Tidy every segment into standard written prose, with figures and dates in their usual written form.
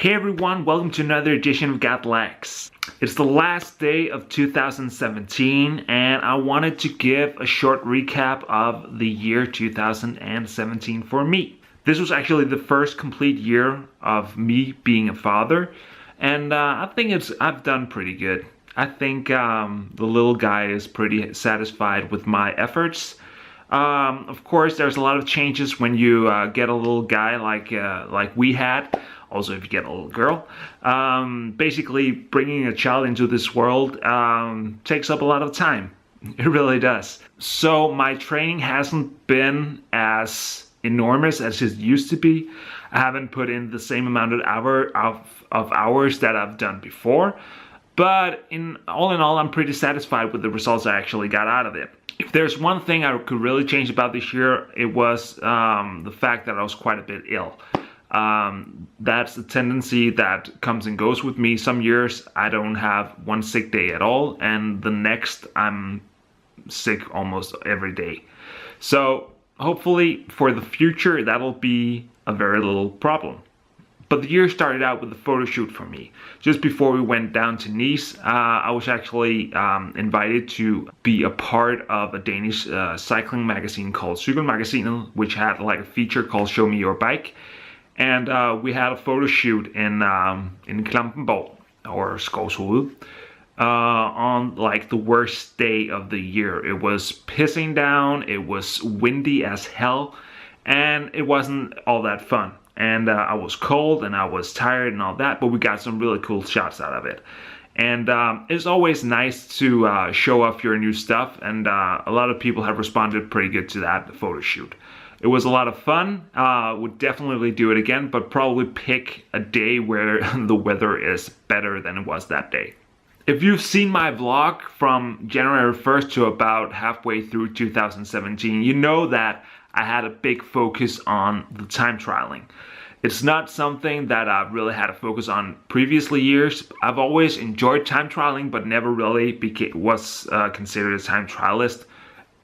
Hey everyone, welcome to another edition of Gotlegs. It's the last day of 2017 and I wanted to give a short recap of the year 2017 for me. This was actually the first complete year of me being a father, and I think I've done pretty good. I think the little guy is pretty satisfied with my efforts. Of course, there's a lot of changes when you get a little guy like we had. Also, if you get a little girl. Basically, bringing a child into this world takes up a lot of time. It really does. So my training hasn't been as enormous as it used to be. I haven't put in the same amount of hours that I've done before. But in all, I'm pretty satisfied with the results I actually got out of it. If there's one thing I could really change about this year, it was the fact that I was quite a bit ill. That's a tendency that comes and goes with me. Some years I don't have one sick day at all, and the next I'm sick almost every day. So hopefully for the future that'll be a very little problem. But the year started out with a photo shoot for me. Just before we went down to Nice, I was actually invited to be a part of a Danish cycling magazine called Cykelmagasinet, which had like a feature called Show Me Your Bike. And we had a photo shoot in Klampenborg, or Skovshoved, on like the worst day of the year. It was pissing down, it was windy as hell, and it wasn't all that fun. And I was cold and I was tired and all that, but we got some really cool shots out of it. And it's always nice to show off your new stuff, and a lot of people have responded pretty good to that photo shoot. It was a lot of fun. Would definitely do it again, but probably pick a day where the weather is better than it was that day. If you've seen my vlog from January 1st to about halfway through 2017, you know that I had a big focus on the time trialing. It's not something that I've really had a focus on previously years. I've always enjoyed time trialing, but never really was considered a time trialist.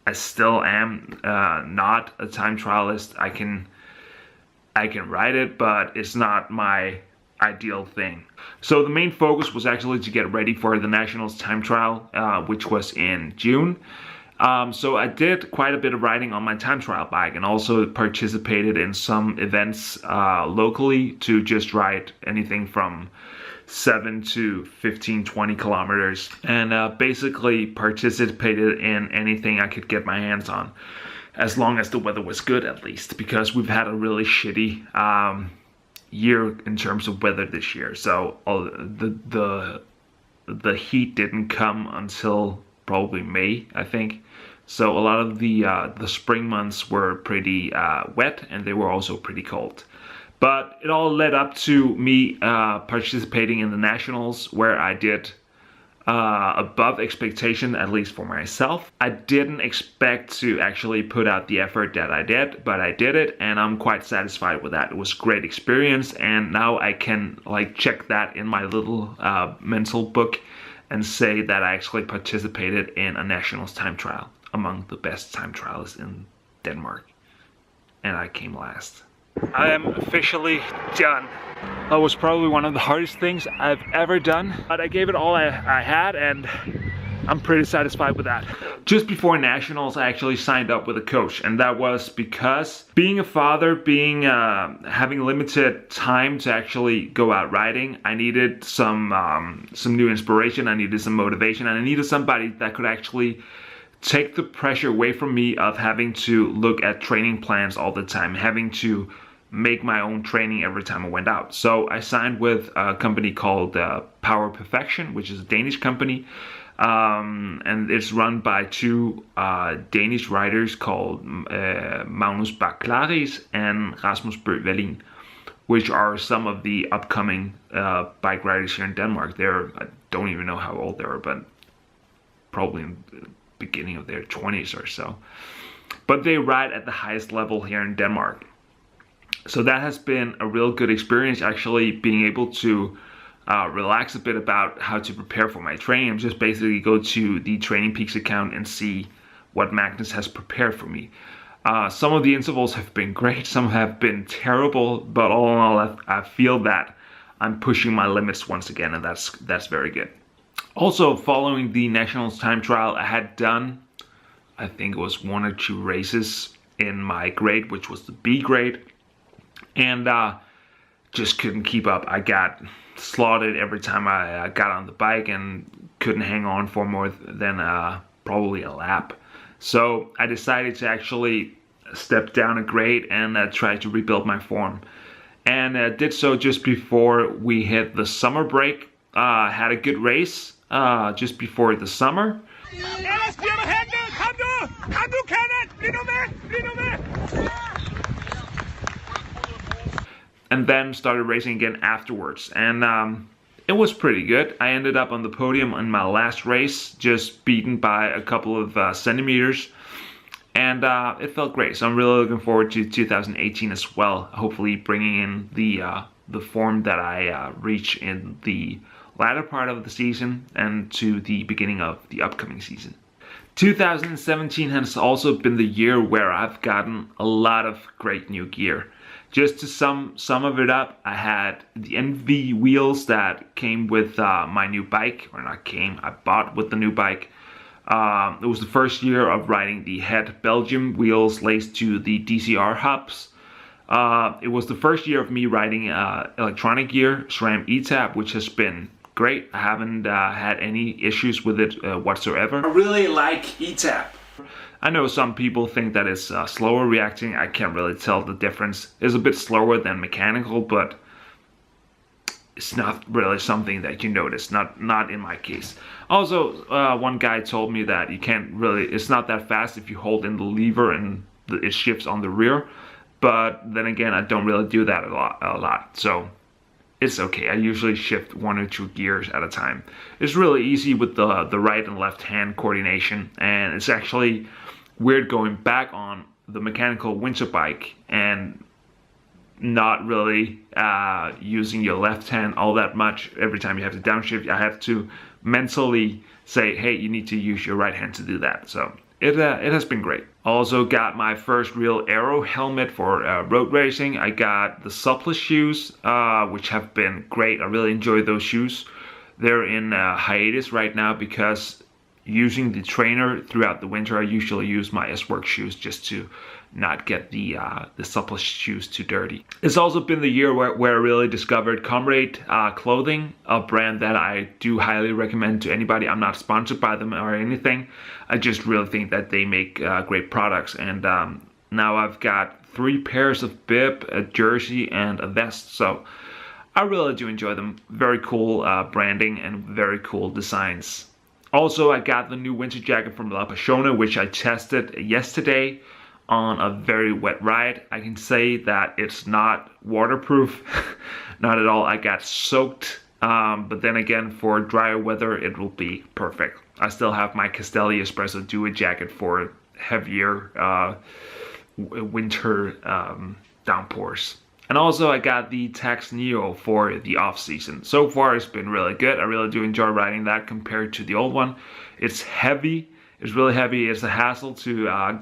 I still am not a time trialist. I can write it, but it's not my ideal thing. So the main focus was actually to get ready for the Nationals time trial, which was in June. So I did quite a bit of riding on my time trial bike, and also participated in some events locally to just ride anything from 7 to 15, 20 kilometers, and basically participated in anything I could get my hands on, as long as the weather was good, at least, because we've had a really shitty year in terms of weather this year. So the heat didn't come until probably May, I think. So a lot of the spring months were pretty wet, and they were also pretty cold. But it all led up to me participating in the Nationals, where I did above expectation, at least for myself. I didn't expect to actually put out the effort that I did, but I did it, and I'm quite satisfied with that. It was a great experience, and now I can like check that in my little mental book and say that I actually participated in a Nationals time trial, among the best time trialists in Denmark, and I came last. I am officially done. That was probably one of the hardest things I've ever done, but I gave it all I had, and I'm pretty satisfied with that. Just before Nationals, I actually signed up with a coach, and that was because being a father, having limited time to actually go out riding, I needed some new inspiration, I needed some motivation, and I needed somebody that could actually take the pressure away from me of having to look at training plans all the time, having to make my own training every time I went out. So I signed with a company called Power Perfection, which is a Danish company, and it's run by two Danish riders called Magnus Bach-Claris and Rasmus Bøgh Wallin, which are some of the upcoming bike riders here in Denmark. I don't even know how old they are, but probably in the beginning of their 20s or so. But they ride at the highest level here in Denmark. So that has been a real good experience, actually being able to relax a bit about how to prepare for my training, and just basically go to the Training Peaks account and see what Magnus has prepared for me. Some of the intervals have been great, some have been terrible, but all in all, I feel that I'm pushing my limits once again, and that's very good. Also, following the Nationals time trial, I had done, I think it was 1 or 2 races in my grade, which was the B grade, and just couldn't keep up. I got slaughtered every time I got on the bike and couldn't hang on for more than probably a lap. So I decided to actually step down a grade and try to rebuild my form. And did so just before we hit the summer break. Had a good race just before the summer. And then started racing again afterwards, and it was pretty good. I ended up on the podium in my last race, just beaten by a couple of centimeters, and it felt great. So I'm really looking forward to 2018 as well, hopefully bringing in the form that I reach in the latter part of the season and to the beginning of the upcoming season. 2017 has also been the year where I've gotten a lot of great new gear. Just to sum of it up, I had the NV wheels that came with my new bike, or not came, I bought with the new bike. It was the first year of riding the Het Belgium wheels laced to the DCR hubs. It was the first year of me riding electronic gear, SRAM ETAP, which has been great. I haven't had any issues with it whatsoever. I really like ETAP. I know some people think that it's slower reacting. I can't really tell the difference. It's a bit slower than mechanical, but it's not really something that you notice. Not in my case. Also, one guy told me that you can't really, it's not that fast if you hold in the lever and it shifts on the rear. But then again, I don't really do that a lot. So it's okay. I usually shift 1 or 2 gears at a time. It's really easy with the right and left hand coordination, and it's actually weird going back on the mechanical winter bike and not really using your left hand all that much. Every time you have to downshift, I have to mentally say, hey, you need to use your right hand to do that. So it has been great. Also got my first real aero helmet for road racing. I got the Supplest shoes, which have been great. I really enjoy those shoes. They're in hiatus right now because using the trainer throughout the winter, I usually use my S-Work shoes just to not get the Supplest shoes too dirty. It's also been the year where I really discovered Comrade clothing, a brand that I do highly recommend to anybody. I'm not sponsored by them or anything. I just really think that they make great products, and now I've got 3 pairs of bib, a jersey, and a vest. So I really do enjoy them. Very cool branding and very cool designs. Also, I got the new winter jacket from La Passione, which I tested yesterday on a very wet ride. I can say that it's not waterproof, not at all. I got soaked, but then again, for drier weather, it will be perfect. I still have my Castelli Espresso Duo jacket for heavier winter downpours. And also I got the Tax Neo for the off-season. So far it's been really good. I really do enjoy riding that compared to the old one. It's heavy. It's really heavy. It's a hassle to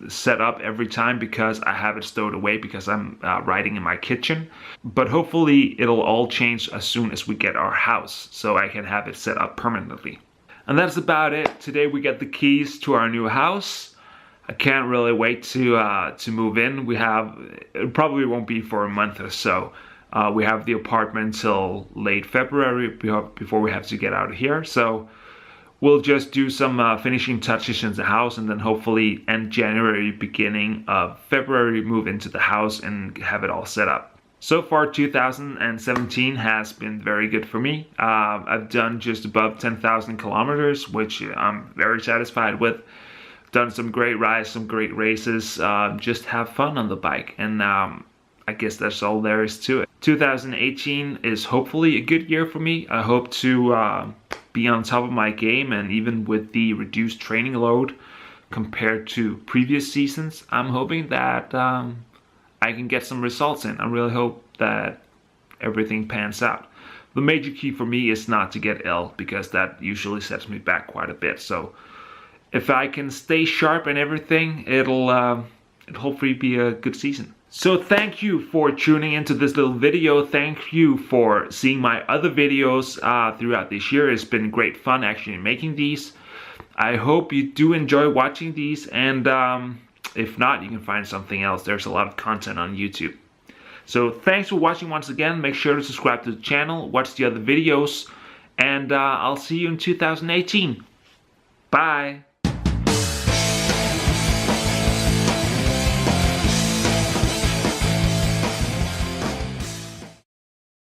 set up every time because I have it stowed away because I'm riding in my kitchen. But hopefully it'll all change as soon as we get our house, so I can have it set up permanently. And that's about it. Today we get the keys to our new house. I can't really wait to move in. It probably won't be for a month or so. We have the apartment till late February before we have to get out of here. So we'll just do some finishing touches in the house, and then hopefully end January, beginning of February, move into the house and have it all set up. So far 2017 has been very good for me. I've done just above 10,000 kilometers, which I'm very satisfied with. Done some great rides, some great races, just have fun on the bike, and I guess that's all there is to it. 2018 is hopefully a good year for me. I hope to be on top of my game, and even with the reduced training load compared to previous seasons, I'm hoping that I can get some results in. I really hope that everything pans out. The major key for me is not to get ill, because that usually sets me back quite a bit. So if I can stay sharp and everything, it'll hopefully be a good season. So thank you for tuning into this little video. Thank you for seeing my other videos throughout this year. It's been great fun actually making these. I hope you do enjoy watching these, and if not, you can find something else. There's a lot of content on YouTube. So thanks for watching once again. Make sure to subscribe to the channel, watch the other videos, and I'll see you in 2018. Bye!